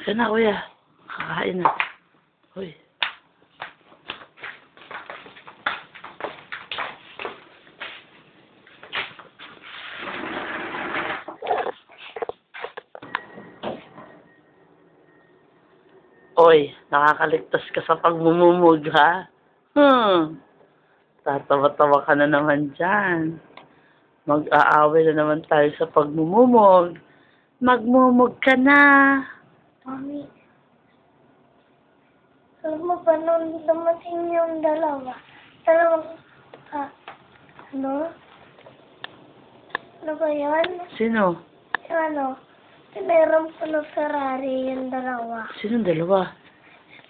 Halika na, kuya. Kakain na. Uy. Oy, nakakaligtas ka sa pagmumumog, ha? Tatawa-tawa ka na naman dyan. Mag-aaway na naman tayo sa pagmumumog. Magmumog ka na. Mami, alam mo ba nung dumating yung dalawang, ano? Ano ba yun? Sino? Yung ano, pinaram ko ng Ferrari yung dalawa. Sinong dalawa?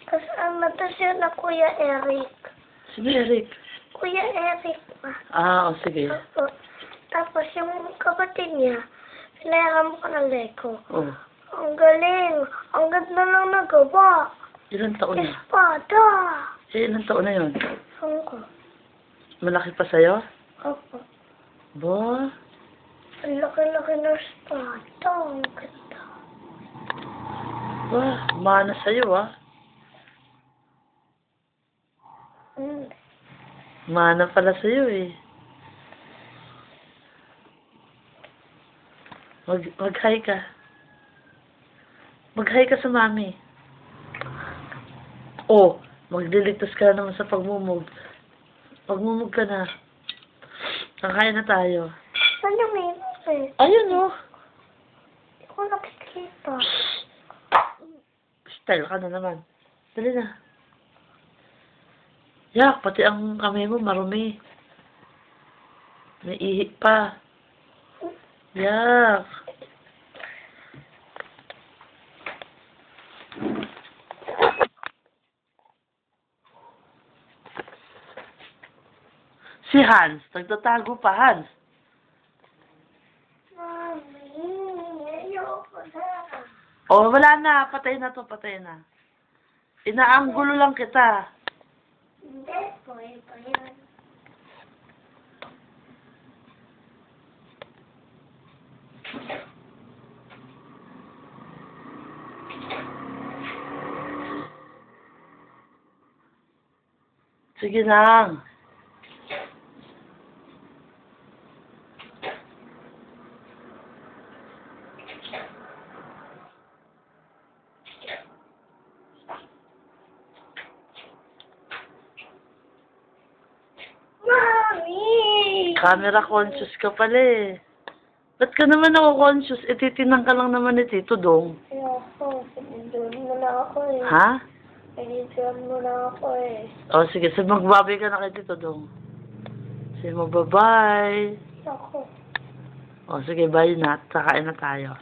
Tapos ang natas yun na Kuya Eric. Sino Eric? Kuya Eric ba? O sige. Tapos yung kapatid niya, pinaram ko ng Lego. Oh. Ang galing! Ang ganda lang nagawa! Ilang taon na? Espada! Ilang taon na yun? Saan ko? Malaki pa sa'yo? Opo. Ba? Ang laki-laki ng espada. Ang ganda. Ba? Mana sa'yo, ah. Mana pala sa'yo, eh. Mag-hi ka. Mag-hi ka sa mami. Oh, magliligtas ka naman sa pagmumog. Pagmumog ka na. Kakain na tayo. Saan yung mayroon eh? Ayun, oh. Hindi ko nakikita. Style ka na naman. Dali na. Yak, pati ang kamay mo marumi. May ihi pa. Yak. Si Hans, nagtatago pa, Hans. Mami, ayoko na. Oh, wala na. Patay na to, patay na. Inaanggulo lang kita. Hindi, buhay pa yan. Sige lang. Mami! Camera conscious ka pala eh. Ba't ka naman ako-conscious? Eh, titinang ka lang naman ni Tito Dong. Ayoko, sinidun mo na ako eh. Ha? Sinidun mo na ako eh. O, sige. So, magbabay ka na kay Tito Dong. Sige mo, bye-bye. Ako. O, sige, bye na. Kakain na tayo.